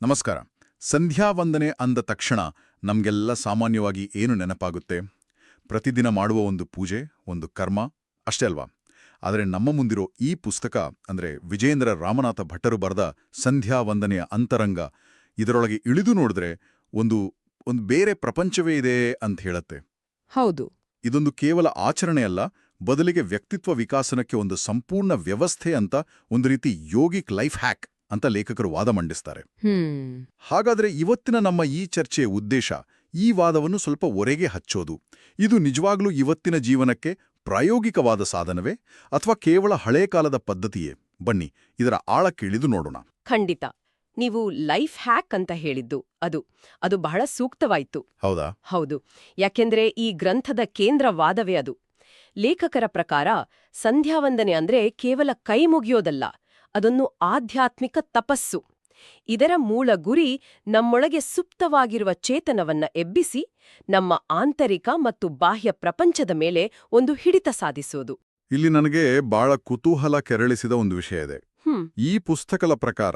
ನಮಸ್ಕಾರ. ಸಂಧ್ಯಾ ವಂದನೆ ಅಂದ ತಕ್ಷಣ ನಮ್ಗೆಲ್ಲ ಸಾಮಾನ್ಯವಾಗಿ ಏನು ನೆನಪಾಗುತ್ತೆ? ಪ್ರತಿದಿನ ಮಾಡುವ ಒಂದು ಪೂಜೆ, ಒಂದು ಕರ್ಮ ಅಷ್ಟೇ ಅಲ್ವಾ? ಆದರೆ ನಮ್ಮ ಮುಂದಿರೋ ಈ ಪುಸ್ತಕ ಅಂದ್ರೆ ವಿಜೇಂದ್ರ ರಾಮನಾಥ ಭಟ್ಟರು ಬರೆದ ಸಂಧ್ಯಾ ವಂದನೆಯ ಅಂತರಂಗ, ಇದರೊಳಗೆ ಇಳಿದು ನೋಡಿದ್ರೆ ಒಂದು ಒಂದು ಬೇರೆ ಪ್ರಪಂಚವೇ ಇದೆ ಅಂತ ಹೇಳತ್ತೆ. ಹೌದು. ಇದೊಂದು ಕೇವಲ ಆಚರಣೆಯಲ್ಲ, ಬದಲಿಗೆ ವ್ಯಕ್ತಿತ್ವ ವಿಕಾಸನಕ್ಕೆ ಒಂದು ಸಂಪೂರ್ಣ ವ್ಯವಸ್ಥೆ ಅಂತ, ಒಂದು ರೀತಿ ಯೋಗಿಕ್ ಲೈಫ್ ಹ್ಯಾಕ್ ಅಂತ ಲೇಖಕರು ವಾದ ಮಂಡಿಸ್ತಾರೆ. ಹಾಗಾದ್ರೆ ಇವತ್ತಿನ ನಮ್ಮ ಈ ಚರ್ಚೆಯ ಉದ್ದೇಶ ಈ ವಾದವನ್ನು ಸ್ವಲ್ಪ ಒರೆಗೆ ಹಚ್ಚೋದು. ಇದು ನಿಜವಾಗ್ಲೂ ಇವತ್ತಿನ ಜೀವನಕ್ಕೆ ಪ್ರಾಯೋಗಿಕವಾದ ಸಾಧನವೇ ಅಥವಾ ಕೇವಲ ಹಳೇ ಕಾಲದ ಪದ್ಧತಿಯೇ? ಬನ್ನಿ ಇದರ ಆಳಕ್ಕಿಳಿದು ನೋಡೋಣ. ಖಂಡಿತ. ನೀವು ಲೈಫ್ ಹ್ಯಾಕ್ ಅಂತ ಹೇಳಿದ್ದು ಅದು ಬಹಳ ಸೂಕ್ತವಾಯ್ತು. ಹೌದಾ? ಹೌದು. ಯಾಕೆಂದ್ರೆ ಈ ಗ್ರಂಥದ ಕೇಂದ್ರ ವಾದವೇ ಅದು. ಲೇಖಕರ ಪ್ರಕಾರ ಸಂಧ್ಯಾವಂದನೆ ಅಂದ್ರೆ ಕೇವಲ ಕೈ ಮುಗಿಯೋದಲ್ಲ, ಅದೊಂದು ಆಧ್ಯಾತ್ಮಿಕ ತಪಸ್ಸು. ಇದರ ಮೂಲ ಗುರಿ ನಮ್ಮೊಳಗೆ ಸುಪ್ತವಾಗಿರುವ ಚೇತನವನ್ನ ಎಬ್ಬಿಸಿ ನಮ್ಮ ಆಂತರಿಕ ಮತ್ತು ಬಾಹ್ಯ ಪ್ರಪಂಚದ ಮೇಲೆ ಒಂದು ಹಿಡಿತ ಸಾಧಿಸೋದು. ಇಲ್ಲಿ ನನಗೆ ಬಹಳ ಕುತೂಹಲ ಕೆರಳಿಸಿದ ಒಂದು ವಿಷಯ ಇದೆ. ಈ ಪುಸ್ತಕದ ಪ್ರಕಾರ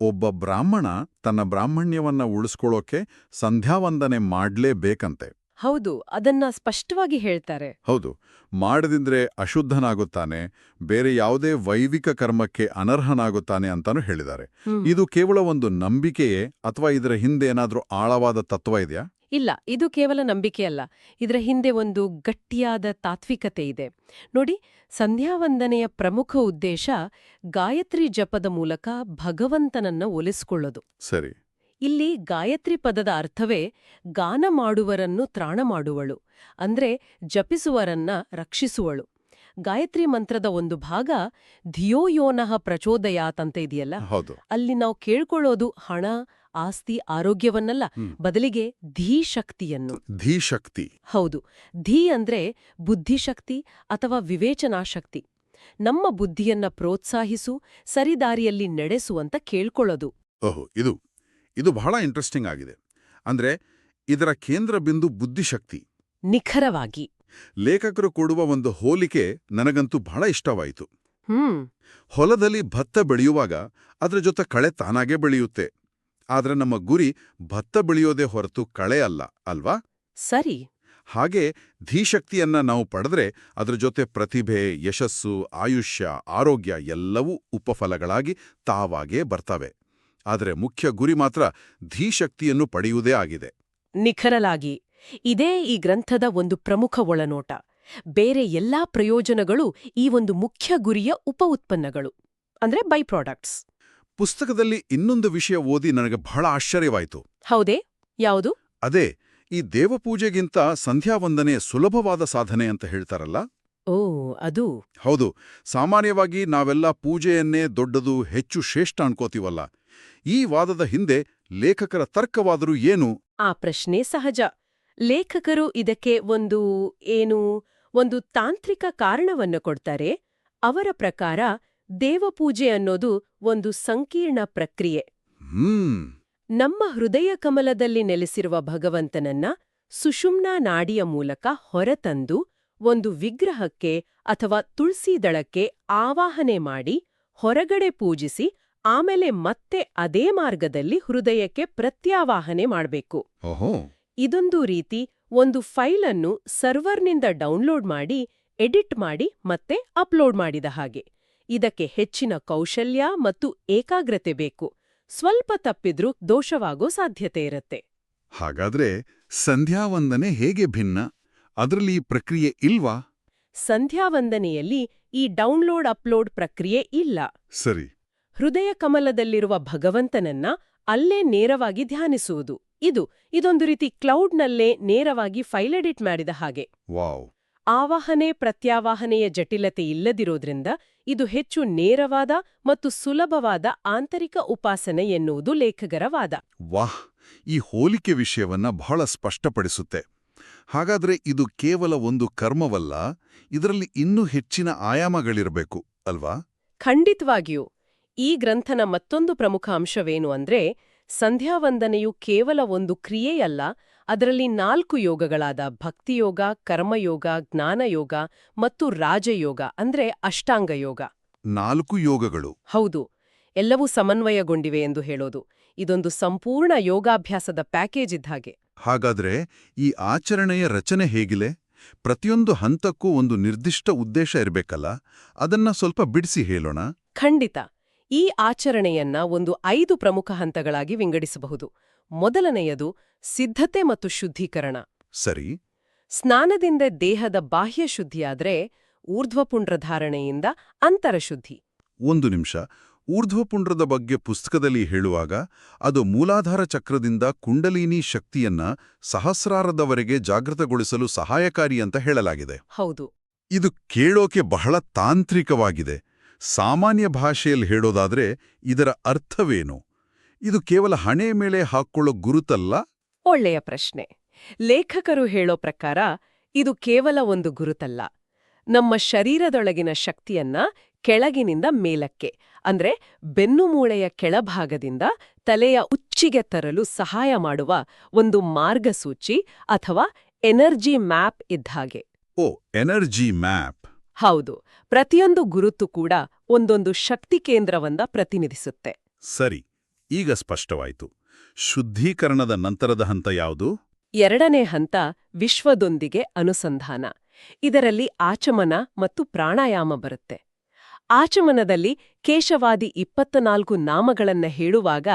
ಒಬ್ಬ ಬ್ರಾಹ್ಮಣ ತನ್ನ ಬ್ರಾಹ್ಮಣ್ಯವನ್ನ ಉಳಿಸ್ಕೊಳ್ಳೋಕೆ ಸಂಧ್ಯಾವಂದನೆ ಮಾಡ್ಲೇಬೇಕಂತೆ. ಹೌದು, ಅದನ್ನ ಸ್ಪಷ್ಟವಾಗಿ ಹೇಳ್ತಾರೆ. ಹೌದು, ಮಾಡದಿದ್ರೆ ಅಶುದ್ಧನಾಗುತ್ತಾನೆ, ಬೇರೆ ಯಾವುದೇ ವೈದಿಕ ಕರ್ಮಕ್ಕೆ ಅನರ್ಹನಾಗುತ್ತಾನೆ ಅಂತಾನೂ ಹೇಳಿದ್ದಾರೆ. ಇದು ಕೇವಲ ಒಂದು ನಂಬಿಕೆಯೇ ಅಥವಾ ಇದರ ಹಿಂದೆ ಏನಾದ್ರೂ ಆಳವಾದ ತತ್ವ ಇದೆಯಾ? ಇಲ್ಲ, ಇದು ಕೇವಲ ನಂಬಿಕೆಯಲ್ಲ. ಇದರ ಹಿಂದೆ ಒಂದು ಗಟ್ಟಿಯಾದ ತಾತ್ವಿಕತೆ ಇದೆ. ನೋಡಿ, ಸಂಧ್ಯಾವಂದನೆಯ ಪ್ರಮುಖ ಉದ್ದೇಶ ಗಾಯತ್ರಿ ಜಪದ ಮೂಲಕ ಭಗವಂತನನ್ನ ಒಲಿಸಿಕೊಳ್ಳೋದು. ಸರಿ. ಇಲ್ಲಿ ಗಾಯತ್ರಿ ಪದದ ಅರ್ಥವೇ ಗಾನ ಮಾಡುವರನ್ನು ತ್ರಾಣ ಮಾಡುವಳು, ಅಂದ್ರೆ ಜಪಿಸುವರನ್ನ ರಕ್ಷಿಸುವಳು. ಗಾಯತ್ರಿ ಮಂತ್ರದ ಒಂದು ಭಾಗ ಧಿಯೋ ಯೋನಃ ಪ್ರಚೋದಯಾತ್ ಅಂತ ಇದೆಯಲ್ಲ, ಅಲ್ಲಿ ನಾವು ಕೇಳ್ಕೊಳ್ಳೋದು ಹಣ, ಆಸ್ತಿ, ಆರೋಗ್ಯವನ್ನಲ್ಲ, ಬದಲಿಗೆ ಧೀಶಕ್ತಿಯನ್ನು. ಧೀಶಕ್ತಿ? ಹೌದು. ಧೀ ಅಂದ್ರೆ ಬುದ್ಧಿಶಕ್ತಿ ಅಥವಾ ವಿವೇಚನಾಶಕ್ತಿ. ನಮ್ಮ ಬುದ್ಧಿಯನ್ನ ಪ್ರೋತ್ಸಾಹಿಸು, ಸರಿದಾರಿಯಲ್ಲಿ ನಡೆಸುವಂತ ಕೇಳ್ಕೊಳ್ಳೋದು. ಓಹೋ, ಇದು ಬಹಳ ಇಂಟ್ರೆಸ್ಟಿಂಗ್ ಆಗಿದೆ. ಅಂದ್ರೆ ಇದರ ಕೇಂದ್ರ ಬಿಂದು ಬುದ್ಧಿಶಕ್ತಿ. ನಿಖರವಾಗಿ. ಲೇಖಕರು ಕೊಡುವ ಒಂದು ಹೋಲಿಕೆ ನನಗಂತೂ ಬಹಳ ಇಷ್ಟವಾಯಿತು. ಹೊಲದಲ್ಲಿ ಭತ್ತ ಬೆಳೆಯುವಾಗ ಅದರ ಜೊತೆ ಕಳೆ ತಾನಾಗೇ ಬೆಳೆಯುತ್ತೆ. ಆದ್ರೆ ನಮ್ಮ ಗುರಿ ಭತ್ತ ಬೆಳೆಯೋದೇ ಹೊರತು ಕಳೆ ಅಲ್ಲ, ಅಲ್ವಾ? ಸರಿ. ಹಾಗೆ ಧೀಶಕ್ತಿಯನ್ನ ನಾವು ಪಡೆದ್ರೆ ಅದರ ಜೊತೆ ಪ್ರತಿಭೆ, ಯಶಸ್ಸು, ಆಯುಷ್ಯ, ಆರೋಗ್ಯ ಎಲ್ಲವೂ ಉಪಫಲಗಳಾಗಿ ತಾವಾಗೇ ಬರ್ತವೆ. ಆದರೆ ಮುಖ್ಯ ಗುರಿ ಮಾತ್ರ ಧೀಶಕ್ತಿಯನ್ನು ಪಡೆಯುವುದೇ ಆಗಿದೆ. ನಿಖರಲಾಗಿ. ಇದೇ ಈ ಗ್ರಂಥದ ಒಂದು ಪ್ರಮುಖ ಒಳನೋಟ. ಬೇರೆ ಎಲ್ಲಾ ಪ್ರಯೋಜನಗಳು ಈ ಒಂದು ಮುಖ್ಯ ಗುರಿಯ ಉಪ ಉತ್ಪನ್ನಗಳು, ಅಂದ್ರೆ ಬೈ ಪ್ರಾಡಕ್ಟ್ಸ್. ಪುಸ್ತಕದಲ್ಲಿ ಇನ್ನೊಂದು ವಿಷಯ ಓದಿ ನನಗೆ ಬಹಳ ಆಶ್ಚರ್ಯವಾಯಿತು. ಹೌದೇ? ಯಾವುದು? ಅದೇ, ಈ ದೇವಪೂಜೆಗಿಂತ ಸಂಧ್ಯಾವಂದನೆ ಸುಲಭವಾದ ಸಾಧನೆ ಅಂತ ಹೇಳ್ತಾರಲ್ಲ. ಓ, ಅದು? ಹೌದು. ಸಾಮಾನ್ಯವಾಗಿ ನಾವೆಲ್ಲ ಪೂಜೆಯನ್ನೇ ದೊಡ್ಡದು, ಹೆಚ್ಚು ಶ್ರೇಷ್ಠ ಅನ್ಕೋತೀವಲ್ಲ. ಈ ವಾದದ ಹಿಂದೆ ಲೇಖಕರ ತರ್ಕವಾದರೂ ಏನು? ಆ ಪ್ರಶ್ನೆ ಸಹಜ. ಲೇಖಕರು ಇದಕ್ಕೆ ಒಂದು ತಾಂತ್ರಿಕ ಕಾರಣವನ್ನು ಕೊಡ್ತಾರೆ. ಅವರ ಪ್ರಕಾರ ದೇವಪೂಜೆ ಅನ್ನೋದು ಒಂದು ಸಂಕೀರ್ಣ ಪ್ರಕ್ರಿಯೆ. ನಮ್ಮ ಹೃದಯ ಕಮಲದಲ್ಲಿ ನೆಲೆಸಿರುವ ಭಗವಂತನನ್ನ ಸುಷುಮ್ನಾ ನಾಡಿಯ ಮೂಲಕ ಹೊರತಂದು ಒಂದು ವಿಗ್ರಹಕ್ಕೆ ಅಥವಾ ತುಳಸಿ ದಳಕ್ಕೆ ಆವಾಹನೆ ಮಾಡಿ ಹೊರಗಡೆ ಪೂಜಿಸಿ ಆಮೇಲೆ ಮತ್ತೆ ಅದೇ ಮಾರ್ಗದಲ್ಲಿ ಹೃದಯಕ್ಕೆ ಪ್ರತ್ಯಾವಾಹನೆ ಮಾಡಬೇಕು. ಇದೊಂದು ರೀತಿ ಒಂದು ಫೈಲ್ ಅನ್ನು ಸರ್ವರ್ನಿಂದ ಡೌನ್ಲೋಡ್ ಮಾಡಿ, ಎಡಿಟ್ ಮಾಡಿ ಮತ್ತೆ ಅಪ್ಲೋಡ್ ಮಾಡಿದ ಹಾಗೆ. ಇದಕ್ಕೆ ಹೆಚ್ಚಿನ ಕೌಶಲ್ಯ ಮತ್ತು ಏಕಾಗ್ರತೆ ಬೇಕು. ಸ್ವಲ್ಪ ತಪ್ಪಿದ್ರೂ ದೋಷವಾಗೋ ಸಾಧ್ಯತೆ ಇರುತ್ತೆ. ಹಾಗಾದ್ರೆ ಸಂಧ್ಯಾವಂದನೆ ಹೇಗೆ ಭಿನ್ನ? ಅದರಲ್ಲಿ ಈ ಪ್ರಕ್ರಿಯೆ ಇಲ್ವಾ? ಸಂಧ್ಯಾವಂದನೆಯಲ್ಲಿ ಈ ಡೌನ್ಲೋಡ್ ಅಪ್ಲೋಡ್ ಪ್ರಕ್ರಿಯೆ ಇಲ್ಲ. ಸರಿ. ಹೃದಯ ಕಮಲದಲ್ಲಿರುವ ಭಗವಂತನನ್ನ ಅಲ್ಲೇ ನೇರವಾಗಿ ಧ್ಯಾನಿಸುವುದು. ಇದೊಂದು ರೀತಿ ಕ್ಲೌಡ್ನಲ್ಲೇ ನೇರವಾಗಿ ಫೈಲ್ ಎಡಿಟ್ ಮಾಡಿದ ಹಾಗೆ. ವಾವ್. ಆವಾಹನೆ ಪ್ರತ್ಯಾವಾಹನೆಯ ಜಟಿಲತೆ ಇಲ್ಲದಿರೋದ್ರಿಂದ ಇದು ಹೆಚ್ಚು ನೇರವಾದ ಮತ್ತು ಸುಲಭವಾದ ಆಂತರಿಕ ಉಪಾಸನೆ ಎನ್ನುವುದು ಲೇಖಕರ ವಾದ. ವಾಹ್, ಈ ಹೋಲಿಕೆ ವಿಷಯವನ್ನ ಬಹಳ ಸ್ಪಷ್ಟಪಡಿಸುತ್ತೆ. ಹಾಗಾದ್ರೆ ಇದು ಕೇವಲ ಒಂದು ಕರ್ಮವಲ್ಲ, ಇದರಲ್ಲಿ ಇನ್ನೂ ಹೆಚ್ಚಿನ ಆಯಾಮಗಳಿರಬೇಕು ಅಲ್ವಾ? ಖಂಡಿತವಾಗಿಯೂ. ಈ ಗ್ರಂಥನ ಮತ್ತೊಂದು ಪ್ರಮುಖ ಅಂಶವೇನು ಅಂದ್ರೆ, ಸಂಧ್ಯಾವಂದನೆಯು ಕೇವಲ ಒಂದು ಕ್ರಿಯೆಯಲ್ಲ, ಅದರಲ್ಲಿ 4 ಯೋಗಗಳಾದ ಭಕ್ತಿಯೋಗ, ಕರ್ಮಯೋಗ, ಜ್ಞಾನಯೋಗ ಮತ್ತು ರಾಜಯೋಗ ಅಂದ್ರೆ ಅಷ್ಟಾಂಗ ಯೋಗ. 4 ಯೋಗಗಳು? ಹೌದು. ಎಲ್ಲವೂ ಸಮನ್ವಯಗೊಂಡಿವೆ ಎಂದು ಹೇಳೋದು. ಇದೊಂದು ಸಂಪೂರ್ಣ ಯೋಗಾಭ್ಯಾಸದ ಪ್ಯಾಕೇಜ್ ಇದ್ದ ಹಾಗೆ. ಹಾಗಾದ್ರೆ ಈ ಆಚರಣೆಯ ರಚನೆ ಹೇಗಿಲೆ? ಪ್ರತಿಯೊಂದು ಹಂತಕ್ಕೂ ಒಂದು ನಿರ್ದಿಷ್ಟ ಉದ್ದೇಶ ಇರಬೇಕಲ್ಲ, ಅದನ್ನ ಸ್ವಲ್ಪ ಬಿಡಿಸಿ ಹೇಳೋಣ. ಖಂಡಿತ. ಈ ಆಚರಣೆಯನ್ನ ಒಂದು 5 ಪ್ರಮುಖ ಹಂತಗಳಾಗಿ ವಿಂಗಡಿಸಬಹುದು. ಮೊದಲನೆಯದು ಸಿದ್ಧತೆ ಮತ್ತು ಶುದ್ಧೀಕರಣ. ಸರಿ. ಸ್ನಾನದಿಂದ ದೇಹದ ಬಾಹ್ಯ ಶುದ್ಧಿಯಾದ್ರೆ ಊರ್ಧ್ವಪುಂಡ್ರ ಧಾರಣೆಯಿಂದ ಅಂತರಶುದ್ಧಿ. ಒಂದು ನಿಮಿಷ. ಊರ್ಧ್ವಪುಂಡ್ರದ ಬಗ್ಗೆ ಪುಸ್ತಕದಲ್ಲಿ ಹೇಳುವಾಗ ಅದು ಮೂಲಾಧಾರ ಚಕ್ರದಿಂದ ಕುಂಡಲಿನಿ ಶಕ್ತಿಯನ್ನ ಸಹಸ್ರಾರದವರೆಗೆ ಜಾಗೃತಗೊಳಿಸಲು ಸಹಾಯಕಾರಿ ಅಂತ ಹೇಳಲಾಗಿದೆ. ಹೌದು. ಇದು ಕೇಳೋಕೆ ಬಹಳ ತಾಂತ್ರಿಕವಾಗಿದೆ. ಸಾಮಾನ್ಯ ಭಾಷೆಯಲ್ಲಿ ಹೇಳೋದಾದ್ರೆ ಇದರ ಅರ್ಥವೇನು? ಇದು ಕೇವಲ ಹಣೆ ಮೇಲೆ ಹಾಕ್ಕೊಳ್ಳೋ ಗುರುತಲ್ಲ? ಒಳ್ಳೆಯ ಪ್ರಶ್ನೆ. ಲೇಖಕರು ಹೇಳೋ ಪ್ರಕಾರ ಇದು ಕೇವಲ ಒಂದು ಗುರುತಲ್ಲ. ನಮ್ಮ ಶರೀರದೊಳಗಿನ ಶಕ್ತಿಯನ್ನ ಕೆಳಗಿನಿಂದ ಮೇಲಕ್ಕೆ, ಅಂದ್ರೆ ಬೆನ್ನುಮೂಳೆಯ ಕೆಳಭಾಗದಿಂದ ತಲೆಯ ಉಚ್ಚಿಗೆ ತರಲು ಸಹಾಯ ಮಾಡುವ ಒಂದು ಮಾರ್ಗಸೂಚಿ ಅಥವಾ ಎನರ್ಜಿ ಮ್ಯಾಪ್ ಇದ್ಹಾಗೆ. ಓ, ಎನರ್ಜಿ ಮ್ಯಾಪ್. ಹೌದು. ಪ್ರತಿಯೊಂದು ಗುರುತು ಕೂಡ ಒಂದೊಂದು ಶಕ್ತಿ ಕೇಂದ್ರವನ್ನ ಪ್ರತಿನಿಧಿಸುತ್ತೆ. ಸರಿ, ಈಗ ಸ್ಪಷ್ಟವಾಯಿತು. ಶುದ್ಧೀಕರಣದ ನಂತರದ ಹಂತ ಯಾವುದು? ಎರಡನೇ ಹಂತ ವಿಶ್ವದೊಂದಿಗೆ ಅನುಸಂಧಾನ. ಇದರಲ್ಲಿ ಆಚಮನ ಮತ್ತು ಪ್ರಾಣಾಯಾಮ ಬರುತ್ತೆ. ಆಚಮನದಲ್ಲಿ ಕೇಶವಾದಿ 24 ನಾಮಗಳನ್ನ ಹೇಳುವಾಗ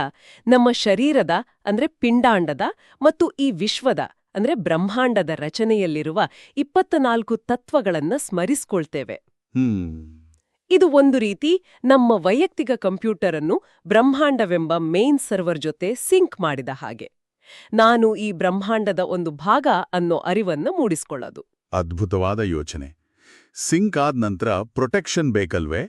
ನಮ್ಮ ಶರೀರದ ಅಂದ್ರೆ ಪಿಂಡಾಂಡದ ಮತ್ತು ಈ ವಿಶ್ವದ ಅಂದ್ರೆ ಬ್ರಹ್ಮಾಂಡದ ರಚನೆಯಲ್ಲಿರುವ 24 ತತ್ವಗಳನ್ನ ಸ್ಮರಿಸ್ಕೊಳ್ತೇವೆ. ಇದು ಒಂದು ರೀತಿ ನಮ್ಮ ವೈಯಕ್ತಿಕ ಕಂಪ್ಯೂಟರ್ ಅನ್ನು ಬ್ರಹ್ಮಾಂಡವೆಂಬ ಮೇನ್ ಸರ್ವರ್ ಜೊತೆ ಸಿಂಕ್ ಮಾಡಿದ ಹಾಗೆ. ನಾನು ಈ ಬ್ರಹ್ಮಾಂಡದ ಒಂದು ಭಾಗ ಅನ್ನೋ ಅರಿವನ್ನು ಮೂಡಿಸ್ಕೊಳ್ಳೋದು. ಅದ್ಭುತವಾದ ಯೋಚನೆ. ಸಿಂಕ್ ಆದ ನಂತರ ಪ್ರೊಟೆಕ್ಷನ್ ಬೇಕಲ್ವೇ?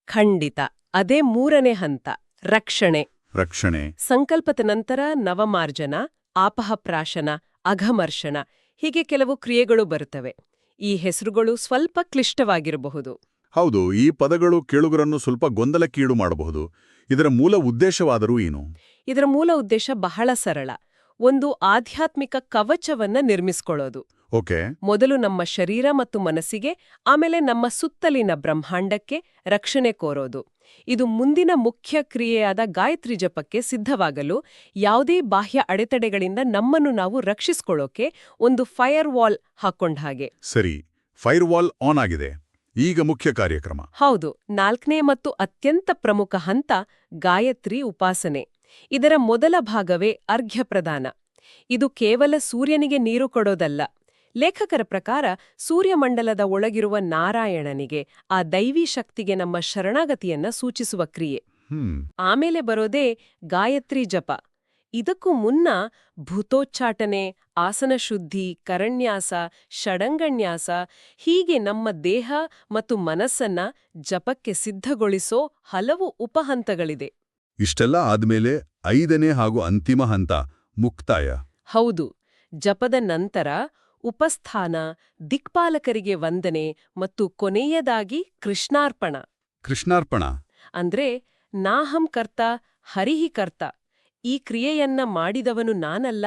ಖಂಡಿತ. ಅದೇ ಮೂರನೇ ಹಂತ, ರಕ್ಷಣೆ. ರಕ್ಷಣೆ. ಸಂಕಲ್ಪದ ನಂತರ ನವಮಾರ್ಜನ, ಆಪಹಪ್ರಾಶನ, ಅಘಮರ್ಷಣ ಹೀಗೆ ಕೆಲವು ಕ್ರಿಯೆಗಳು ಬರುತ್ತವೆ. ಈ ಹೆಸರುಗಳು ಸ್ವಲ್ಪ ಕ್ಲಿಷ್ಟವಾಗಿರಬಹುದು. ಹೌದು, ಈ ಪದಗಳು ಕೇಳುಗರನ್ನು ಸ್ವಲ್ಪ ಗೊಂದಲಕ್ಕೀಡು ಮಾಡಬಹುದು. ಇದರ ಮೂಲ ಉದ್ದೇಶವಾದರೂ ಏನು? ಇದರ ಮೂಲ ಉದ್ದೇಶ ಬಹಳ ಸರಳ. ಒಂದು ಆಧ್ಯಾತ್ಮಿಕ ಕವಚವನ್ನ ನಿರ್ಮಿಸ್ಕೊಳ್ಳೋದು. ಓಕೆ. ಮೊದಲು ನಮ್ಮ ಶರೀರ ಮತ್ತು ಮನಸ್ಸಿಗೆ, ಆಮೇಲೆ ನಮ್ಮ ಸುತ್ತಲಿನ ಬ್ರಹ್ಮಾಂಡಕ್ಕೆ ರಕ್ಷಣೆ ಕೋರೋದು. ಇದು ಮುಂದಿನ ಮುಖ್ಯ ಕ್ರಿಯೆಯಾದ ಗಾಯತ್ರಿ ಜಪಕ್ಕೆ ಸಿದ್ಧವಾಗಲು, ಯಾವುದೇ ಬಾಹ್ಯ ಅಡೆತಡೆಗಳಿಂದ ನಮ್ಮನ್ನು ನಾವು ರಕ್ಷಿಸ್ಕೊಳ್ಳೋಕೆ ಒಂದು ಫೈರ್ ವಾಲ್ ಹಾಕೊಂಡ ಹಾಗೆ. ಸರಿ, ಫೈರ್ ವಾಲ್ ಆನ್ ಆಗಿದೆ. ಈಗ ಮುಖ್ಯ ಕಾರ್ಯಕ್ರಮ. ಹೌದು. 4ನೇ ಮತ್ತು ಅತ್ಯಂತ ಪ್ರಮುಖ ಹಂತ ಗಾಯತ್ರಿ ಉಪಾಸನೆ. ಇದರ ಮೊದಲ ಭಾಗವೇ ಅರ್ಘ್ಯ ಪ್ರದಾನ. ಇದು ಕೇವಲ ಸೂರ್ಯನಿಗೆ ನೀರು ಕೊಡೋದಲ್ಲ. ಲೇಖಕರ ಪ್ರಕಾರ ಸೂರ್ಯಮಂಡಲದ ಒಳಗಿರುವ ನಾರಾಯಣನಿಗೆ, ಆ ದೈವಿ ಶಕ್ತಿಗೆ ನಮ್ಮ ಶರಣಾಗತಿಯನ್ನ ಸೂಚಿಸುವ ಕ್ರಿಯೆ. ಆಮೇಲೆ ಬರೋದೇ ಗಾಯತ್ರಿ ಜಪ. ಇದಕ್ಕೂ ಮುನ್ನ ಭೂತೋಚ್ಚಾಟನೆ, ಆಸನ ಶುದ್ಧಿ, ಕರಣ್ಯಾಸ, ಷಡಂಗನ್ಯಾಸ ಹೀಗೆ ನಮ್ಮ ದೇಹ ಮತ್ತು ಮನಸ್ಸನ್ನ ಜಪಕ್ಕೆ ಸಿದ್ಧಗೊಳಿಸೋ ಹಲವು ಉಪಹಂತಗಳಿದೆ. ಇಷ್ಟೆಲ್ಲ ಆದ್ಮೇಲೆ 5ನೇ ಹಾಗೂ ಅಂತಿಮ ಹಂತ, ಮುಕ್ತಾಯ. ಹೌದು. ಜಪದ ನಂತರ ಉಪಸ್ಥಾನ, ದಿಕ್ಪಾಲಕರಿಗೆ ವಂದನೆ ಮತ್ತು ಕೊನೆಯದಾಗಿ ಕೃಷ್ಣಾರ್ಪಣ. ಕೃಷ್ಣಾರ್ಪಣ ಅಂದ್ರೆ ನಾಹಂ ಕರ್ತ ಹರಿಹಿ ಕರ್ತ. ಈ ಕ್ರಿಯೆಯನ್ನ ಮಾಡಿದವನು ನಾನಲ್ಲ,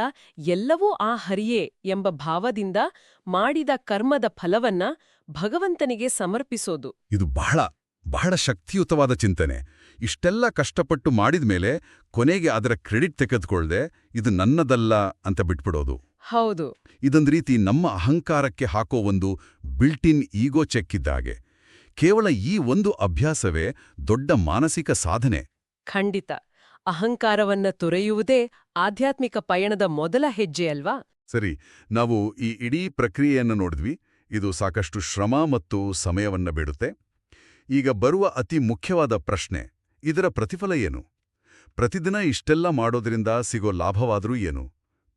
ಎಲ್ಲವೂ ಆ ಹರಿಯೇ ಎಂಬ ಭಾವದಿಂದ ಮಾಡಿದ ಕರ್ಮದ ಫಲವನ್ನ ಭಗವಂತನಿಗೆ ಸಮರ್ಪಿಸೋದು. ಇದು ಬಹಳ ಶಕ್ತಿಯುತವಾದ ಚಿಂತನೆ. ಇಷ್ಟೆಲ್ಲ ಕಷ್ಟಪಟ್ಟು ಮಾಡಿದ್ಮೇಲೆ ಕೊನೆಗೆ ಅದರ ಕ್ರೆಡಿಟ್ ತೆಗೆದುಕೊಳ್ಳದೆ ಇದು ನನ್ನದಲ್ಲ ಅಂತ ಬಿಟ್ಬಿಡೋದು. ಹೌದು. ಇದೊಂದು ರೀತಿ ನಮ್ಮ ಅಹಂಕಾರಕ್ಕೆ ಹಾಕೋ ಒಂದು ಬಿಲ್ಟ್-ಇನ್ ಈಗೋ ಚೆಕ್ ಇದ್ದಾಗೆ. ಕೇವಲ ಈ ಒಂದು ಅಭ್ಯಾಸವೇ ದೊಡ್ಡ ಮಾನಸಿಕ ಸಾಧನೆ. ಖಂಡಿತ. ಅಹಂಕಾರವನ್ನ ತೊರೆಯುವುದೇ ಆಧ್ಯಾತ್ಮಿಕ ಪಯಣದ ಮೊದಲ ಹೆಜ್ಜೆ ಅಲ್ವಾ? ಸರಿ, ನಾವು ಈ ಇಡೀ ಪ್ರಕ್ರಿಯೆಯನ್ನು ನೋಡಿದ್ವಿ. ಇದು ಸಾಕಷ್ಟು ಶ್ರಮ ಮತ್ತು ಸಮಯವನ್ನ ಬೇಡುತ್ತೆ. ಈಗ ಬರುವ ಅತಿ ಮುಖ್ಯವಾದ ಪ್ರಶ್ನೆ, ಇದರ ಪ್ರತಿಫಲ ಏನು? ಪ್ರತಿದಿನ ಇಷ್ಟೆಲ್ಲ ಮಾಡೋದ್ರಿಂದ ಸಿಗೋ ಲಾಭವಾದರೂ ಏನು?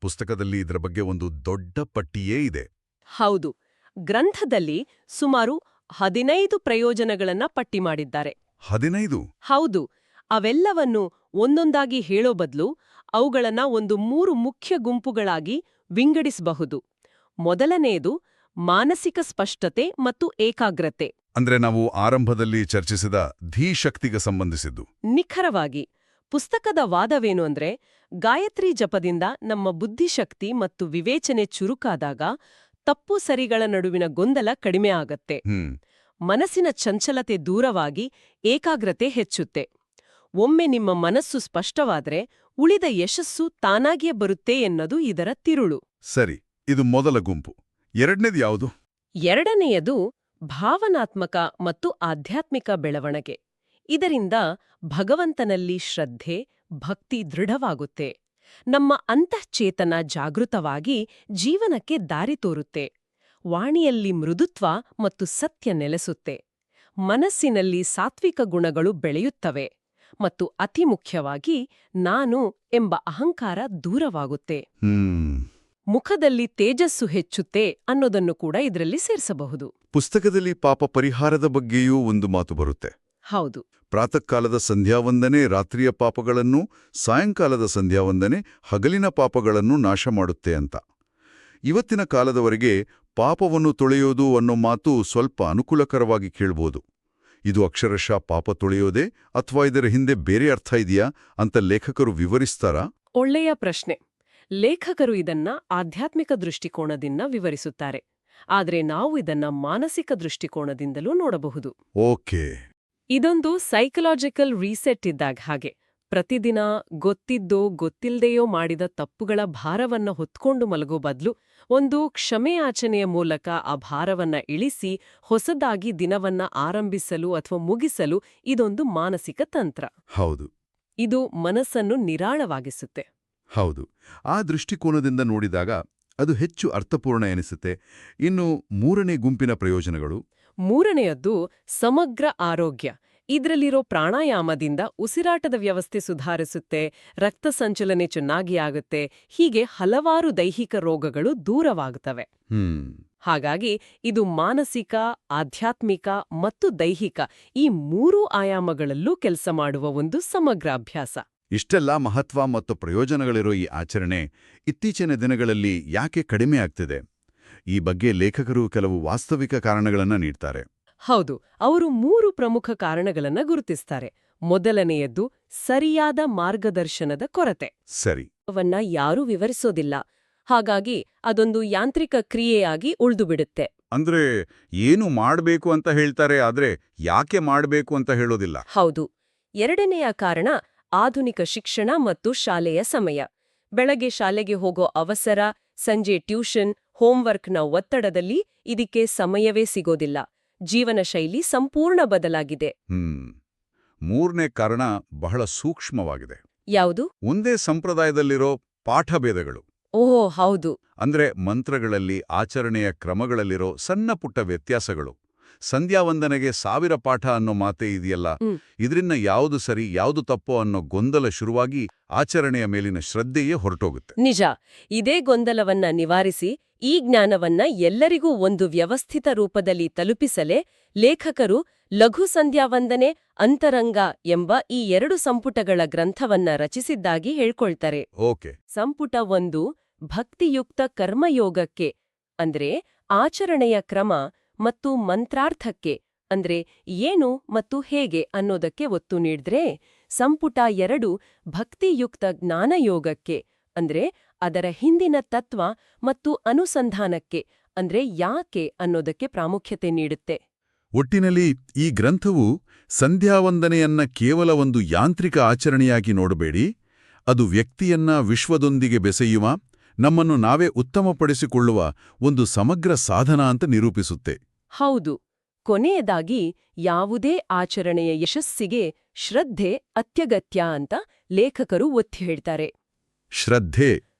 ಪುಸ್ತಕದಲ್ಲಿ ಇದರ ಬಗ್ಗೆ ಒಂದು ದೊಡ್ಡ ಪಟ್ಟಿಯೇ ಇದೆ. ಹೌದು. ಗ್ರಂಥದಲ್ಲಿ ಸುಮಾರು 15 ಪ್ರಯೋಜನಗಳನ್ನ ಪಟ್ಟಿ ಮಾಡಿದ್ದಾರೆ. 15? ಹೌದು. ಅವೆಲ್ಲವನ್ನು ಒಂದೊಂದಾಗಿ ಹೇಳೋ ಬದಲು ಅವುಗಳನ್ನ ಒಂದು 3 ಮುಖ್ಯ ಗುಂಪುಗಳಾಗಿ ವಿಂಗಡಿಸಬಹುದು. ಮೊದಲನೆಯದು ಮಾನಸಿಕ ಸ್ಪಷ್ಟತೆ ಮತ್ತು ಏಕಾಗ್ರತೆ. ಅಂದ್ರೆ ನಾವು ಆರಂಭದಲ್ಲಿ ಚರ್ಚಿಸಿದ ಧೀಶಕ್ತಿಗೆ ಸಂಬಂಧಿಸಿದ್ದು. ನಿಖರವಾಗಿ. ಪುಸ್ತಕದ ವಾದವೇನು ಅಂದ್ರೆ, ಗಾಯತ್ರಿ ಜಪದಿಂದ ನಮ್ಮ ಬುದ್ಧಿಶಕ್ತಿ ಮತ್ತು ವಿವೇಚನೆ ಚುರುಕಾದಾಗ ತಪ್ಪು ಸರಿಗಳ ನಡುವಿನ ಗೊಂದಲ ಕಡಿಮೆ ಆಗತ್ತೆ. ಮನಸ್ಸಿನ ಚಂಚಲತೆ ದೂರವಾಗಿ ಏಕಾಗ್ರತೆ ಹೆಚ್ಚುತ್ತೆ. ಒಮ್ಮೆ ನಿಮ್ಮ ಮನಸ್ಸು ಸ್ಪಷ್ಟವಾದ್ರೆ ಉಳಿದ ಯಶಸ್ಸು ತಾನಾಗಿಯೇ ಬರುತ್ತೆ ಎನ್ನೋದು ಇದರ ತಿರುಳು. ಸರಿ, ಇದು ಮೊದಲ ಗುಂಪು. ಎರಡನೇದು ಯಾವುದು? ಎರಡನೆಯದು ಭಾವನಾತ್ಮಕ ಮತ್ತು ಆಧ್ಯಾತ್ಮಿಕ ಬೆಳವಣಿಗೆ. ಇದರಿಂದ ಭಗವಂತನಲ್ಲಿ ಶ್ರದ್ಧೆ, ಭಕ್ತಿ ದೃಢವಾಗುತ್ತೆ. ನಮ್ಮ ಅಂತಃಚೇತನ ಜಾಗೃತವಾಗಿ ಜೀವನಕ್ಕೆ ದಾರಿ ತೋರುತ್ತೆ. ವಾಣಿಯಲ್ಲಿ ಮೃದುತ್ವ ಮತ್ತು ಸತ್ಯ ನೆಲೆಸುತ್ತೆ. ಮನಸ್ಸಿನಲ್ಲಿ ಸಾತ್ವಿಕ ಗುಣಗಳು ಬೆಳೆಯುತ್ತವೆ. ಮತ್ತು ಅತಿ ಮುಖ್ಯವಾಗಿ ನಾನು ಎಂಬ ಅಹಂಕಾರ ದೂರವಾಗುತ್ತೆ. ಮುಖದಲ್ಲಿ ತೇಜಸ್ಸು ಹೆಚ್ಚುತ್ತೆ ಅನ್ನೋದನ್ನು ಕೂಡ ಇದರಲ್ಲಿ ಸೇರಿಸಬಹುದು. ಪುಸ್ತಕದಲ್ಲಿ ಪಾಪ ಪರಿಹಾರದ ಬಗ್ಗೆಯೂ ಒಂದು ಮಾತು ಬರುತ್ತೆ. ಹೌದು. ಪ್ರಾತಃಕಾಲದ ಸಂಧ್ಯಾವಂದನೆ ರಾತ್ರಿಯ ಪಾಪಗಳನ್ನು, ಸಾಯಂಕಾಲದ ಸಂಧ್ಯಾವಂದನೆ ಹಗಲಿನ ಪಾಪಗಳನ್ನು ನಾಶ ಮಾಡುತ್ತೆ ಅಂತ. ಇವತ್ತಿನ ಕಾಲದವರೆಗೆ ಪಾಪವನ್ನು ತೊಳೆಯೋದು ಅನ್ನೋ ಮಾತು ಸ್ವಲ್ಪ ಅನುಕೂಲಕರವಾಗಿ ಕೇಳ್ಬೋದು. ಇದು ಅಕ್ಷರಶಃ ಪಾಪ ತೊಳೆಯೋದೇ ಅಥವಾ ಇದರ ಹಿಂದೆ ಬೇರೆ ಅರ್ಥ ಇದೆಯಾ ಅಂತ ಲೇಖಕರು ವಿವರಿಸ್ತಾರಾ? ಒಳ್ಳೆಯ ಪ್ರಶ್ನೆ. ಲೇಖಕರು ಇದನ್ನ ಆಧ್ಯಾತ್ಮಿಕ ದೃಷ್ಟಿಕೋನದಿಂದ ವಿವರಿಸುತ್ತಾರೆ. ಆದರೆ ನಾವು ಇದನ್ನ ಮಾನಸಿಕ ದೃಷ್ಟಿಕೋನದಿಂದಲೂ ನೋಡಬಹುದು. ಓಕೆ. ಇದೊಂದು ಸೈಕಲಾಜಿಕಲ್ ರೀಸೆಟ್ ಇದ್ದಾಗ ಹಾಗೆ. ಪ್ರತಿದಿನ ಗೊತ್ತಿದ್ದೋ ಗೊತ್ತಿಲ್ದೆಯೋ ಮಾಡಿದ ತಪ್ಪುಗಳ ಭಾರವನ್ನ ಹೊತ್ಕೊಂಡು ಮಲಗೋ ಬದಲು ಒಂದು ಕ್ಷಮೆಯಾಚನೆಯ ಮೂಲಕ ಆ ಭಾರವನ್ನ ಇಳಿಸಿ ಹೊಸದಾಗಿ ದಿನವನ್ನ ಆರಂಭಿಸಲು ಅಥವಾ ಮುಗಿಸಲು ಇದೊಂದು ಮಾನಸಿಕ ತಂತ್ರ. ಹೌದು. ಇದು ಮನಸ್ಸನ್ನು ನಿರಾಳವಾಗಿಸುತ್ತೆ. ಹೌದು. ಆ ದೃಷ್ಟಿಕೋನದಿಂದ ನೋಡಿದಾಗ ಅದು ಹೆಚ್ಚು ಅರ್ಥಪೂರ್ಣ ಎನಿಸುತ್ತೆ. ಇನ್ನು ಮೂರನೇ ಗುಂಪಿನ ಪ್ರಯೋಜನಗಳು? ಮೂರನೆಯದ್ದು ಸಮಗ್ರ ಆರೋಗ್ಯ. ಇದರಲ್ಲಿರೋ ಪ್ರಾಣಾಯಾಮದಿಂದ ಉಸಿರಾಟದ ವ್ಯವಸ್ಥೆ ಸುಧಾರಿಸುತ್ತೆ, ರಕ್ತ ಸಂಚಲನೆ ಚೆನ್ನಾಗಿ ಆಗುತ್ತೆ, ಹೀಗೆ ಹಲವಾರು ದೈಹಿಕ ರೋಗಗಳು ದೂರವಾಗುತ್ತವೆ. ಹಾಗಾಗಿ ಇದು ಮಾನಸಿಕ, ಆಧ್ಯಾತ್ಮಿಕ ಮತ್ತು ದೈಹಿಕ ಈ ಮೂರೂ ಆಯಾಮಗಳಲ್ಲೂ ಕೆಲಸ ಮಾಡುವ ಒಂದು ಸಮಗ್ರ ಅಭ್ಯಾಸ. ಇಷ್ಟೆಲ್ಲ ಮಹತ್ವ ಮತ್ತು ಪ್ರಯೋಜನಗಳಿರೋ ಈ ಆಚರಣೆ ಇತ್ತೀಚಿನ ದಿನಗಳಲ್ಲಿ ಯಾಕೆ ಕಡಿಮೆ ಆಗ್ತಿದೆ? ಈ ಬಗ್ಗೆ ಲೇಖಕರು ಕೆಲವು ವಾಸ್ತವಿಕ ಕಾರಣಗಳನ್ನು ನೀಡ್ತಾರೆ. ಹೌದು, ಅವರು 3 ಪ್ರಮುಖ ಕಾರಣಗಳನ್ನ ಗುರುತಿಸ್ತಾರೆ. ಮೊದಲನೆಯದ್ದು ಸರಿಯಾದ ಮಾರ್ಗದರ್ಶನದ ಕೊರತೆ. ಸರಿ. ಅವನ್ನ ಯಾರೂ ವಿವರಿಸೋದಿಲ್ಲ. ಹಾಗಾಗಿ ಅದೊಂದು ಯಾಂತ್ರಿಕ ಕ್ರಿಯೆಯಾಗಿ ಉಳಿದುಬಿಡುತ್ತೆ. ಅಂದ್ರೆ ಏನು ಮಾಡಬೇಕು ಅಂತ ಹೇಳ್ತಾರೆ, ಆದ್ರೆ ಯಾಕೆ ಮಾಡಬೇಕು ಅಂತ ಹೇಳೋದಿಲ್ಲ. ಹೌದು. ಎರಡನೆಯ ಕಾರಣ ಆಧುನಿಕ ಶಿಕ್ಷಣ ಮತ್ತು ಶಾಲೆಯ ಸಮಯ. ಬೆಳಗ್ಗೆ ಶಾಲೆಗೆ ಹೋಗೋ ಅವಸರ, ಸಂಜೆ ಟ್ಯೂಷನ್, ಹೋಂವರ್ಕ್ನ ಒತ್ತಡದಲ್ಲಿ ಇದಕ್ಕೆ ಸಮಯವೇ ಸಿಗೋದಿಲ್ಲ. ಜೀವನ ಶೈಲಿ ಸಂಪೂರ್ಣ ಬದಲಾಗಿದೆ. ಮೂರನೇ ಕಾರಣ ಬಹಳ ಸೂಕ್ಷ್ಮವಾಗಿದೆ. ಯಾವುದು? ಒಂದೇ ಸಂಪ್ರದಾಯದಲ್ಲಿರೋ ಪಾಠಭೇದಗಳು. ಓಹೋ, ಹೌದು. ಅಂದ್ರೆ ಮಂತ್ರಗಳಲ್ಲಿ, ಆಚರಣೆಯ ಕ್ರಮಗಳಲ್ಲಿರೋ ಸಣ್ಣ ಪುಟ್ಟ ವ್ಯತ್ಯಾಸಗಳು. ಸಂಧ್ಯಾವಂದನೆಗೆ 1000 ಪಾಠ ಅನ್ನೋ ಮಾತೇ ಇದೆಯಲ್ಲ, ಇದರಿಂದ ಯಾವುದು ಸರಿ ಯಾವುದು ತಪ್ಪೋ ಅನ್ನೋ ಗೊಂದಲ ಶುರುವಾಗಿ ಆಚರಣೆಯ ಮೇಲಿನ ಶ್ರದ್ಧೆಯೇ ಹೊರಟೋಗುತ್ತೆ. ನಿಜ. ಇದೇ ಗೊಂದಲವನ್ನ ನಿವಾರಿಸಿ ಈ ಜ್ಞಾನವನ್ನ ಎಲ್ಲರಿಗೂ ಒಂದು ವ್ಯವಸ್ಥಿತ ರೂಪದಲ್ಲಿ ತಲುಪಿಸಲೇ ಲೇಖಕರು ಲಘು ಸಂಧ್ಯಾವಂದನೆ, ಅಂತರಂಗ ಎಂಬ ಈ 2 ಸಂಪುಟಗಳ ಗ್ರಂಥವನ್ನ ರಚಿಸಿದ್ದಾಗಿ ಹೇಳ್ಕೊಳ್ತಾರೆ. ಓಕೆ. ಸಂಪುಟ 1 ಭಕ್ತಿಯುಕ್ತ ಕರ್ಮಯೋಗಕ್ಕೆ ಅಂದ್ರೆ ಆಚರಣೆಯ ಕ್ರಮ ಮತ್ತು ಮಂತ್ರಾರ್ಥಕ್ಕೆ ಅಂದ್ರೆ ಏನು ಮತ್ತು ಹೇಗೆ ಅನ್ನೋದಕ್ಕೆ ಒತ್ತು ನೀಡಿದ್ರೆ, ಸಂಪುಟ 2 ಭಕ್ತಿಯುಕ್ತ ಜ್ಞಾನಯೋಗಕ್ಕೆ ಅಂದ್ರೆ ಅದರ ಹಿಂದಿನ ತತ್ವ ಮತ್ತು ಅನುಸಂಧಾನಕ್ಕೆ ಅಂದ್ರೆ ಯಾಕೆ ಅನ್ನೋದಕ್ಕೆ ಪ್ರಾಮುಖ್ಯತೆ ನೀಡುತ್ತೆ. ಒಟ್ಟಿನಲ್ಲಿ ಈ ಗ್ರಂಥವು ಸಂಧ್ಯಾವಂದನೆಯನ್ನ ಕೇವಲ ಒಂದು ಯಾಂತ್ರಿಕ ಆಚರಣೆಯಾಗಿ ನೋಡಬೇಡಿ, ಅದು ವ್ಯಕ್ತಿಯನ್ನ ವಿಶ್ವದೊಂದಿಗೆ ಬೆಸೆಯುವ, ನಮ್ಮನ್ನು ನಾವೇ ಉತ್ತಮಪಡಿಸಿಕೊಳ್ಳುವ ಒಂದು ಸಮಗ್ರ ಸಾಧನ ಅಂತ ನಿರೂಪಿಸುತ್ತೆ. ಹೌದು. ಕೊನೆಯದಾಗಿ ಯಾವುದೇ ಆಚರಣೆಯ ಯಶಸ್ಸಿಗೆ ಶ್ರದ್ಧೆ ಅತ್ಯಗತ್ಯ ಅಂತ ಲೇಖಕರು ಒತ್ತಿ ಹೇಳ್ತಾರೆ.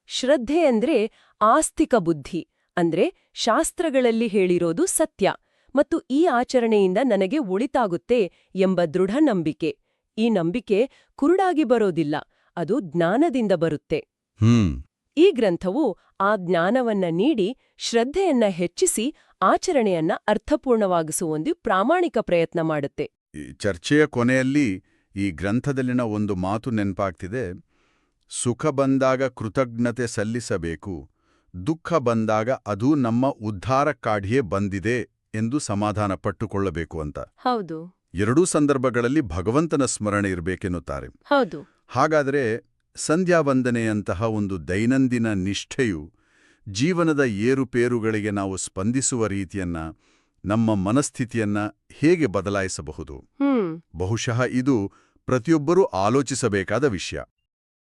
ಶ್ರದ್ಧೆ ಅಂದ್ರೆ ಆಸ್ತಿಕ ಬುದ್ಧಿ. ಅಂದ್ರೆ ಶಾಸ್ತ್ರಗಳಲ್ಲಿ ಹೇಳಿರೋದು ಸತ್ಯ ಮತ್ತು ಈ ಆಚರಣೆಯಿಂದ ನನಗೆ ಒಳಿತಾಗುತ್ತೆ ಎಂಬ ದೃಢ ನಂಬಿಕೆ. ಈ ನಂಬಿಕೆ ಕುರುಡಾಗಿ ಬರೋದಿಲ್ಲ, ಅದು ಜ್ಞಾನದಿಂದ ಬರುತ್ತೆ. ಈ ಗ್ರಂಥವು ಆ ಜ್ಞಾನವನ್ನ ನೀಡಿ ಶ್ರದ್ಧೆಯನ್ನ ಹೆಚ್ಚಿಸಿ ಆಚರಣೆಯನ್ನ ಅರ್ಥಪೂರ್ಣವಾಗಿಸುವ ಒಂದು ಪ್ರಾಮಾಣಿಕ ಪ್ರಯತ್ನ ಮಾಡುತ್ತೆ. ಈ ಚರ್ಚೆಯ ಕೊನೆಯಲ್ಲಿ ಈ ಗ್ರಂಥದಲ್ಲಿನ ಒಂದು ಮಾತು ನೆನಪಾಗ್ತಿದೆ. ಸುಖ ಬಂದಾಗ ಕೃತಜ್ಞತೆ ಸಲ್ಲಿಸಬೇಕು, ದುಃಖ ಬಂದಾಗ ಅದು ನಮ್ಮ ಉದ್ಧಾರಕ್ಕಾಡಿಯೇ ಬಂದಿದೆ ಎಂದು ಸಮಾಧಾನ ಪಟ್ಟುಕೊಳ್ಳಬೇಕು ಅಂತ. ಹೌದು. ಎರಡೂ ಸಂದರ್ಭಗಳಲ್ಲಿ ಭಗವಂತನ ಸ್ಮರಣೆ ಇರಬೇಕೆನ್ನುತ್ತಾರೆ. ಹೌದು. ಹಾಗಾದರೆ ಸಂಧ್ಯಾವಂದನೆಯಂತಹ ಒಂದು ದೈನಂದಿನ ನಿಷ್ಠೆಯು ಜೀವನದ ಏರುಪೇರುಗಳಿಗೆ ನಾವು ಸ್ಪಂದಿಸುವ ರೀತಿಯನ್ನ, ನಮ್ಮ ಮನಸ್ಥಿತಿಯನ್ನ ಹೇಗೆ ಬದಲಾಯಿಸಬಹುದು? ಬಹುಶಃ ಇದು ಪ್ರತಿಯೊಬ್ಬರೂ ಆಲೋಚಿಸಬೇಕಾದ ವಿಷಯ.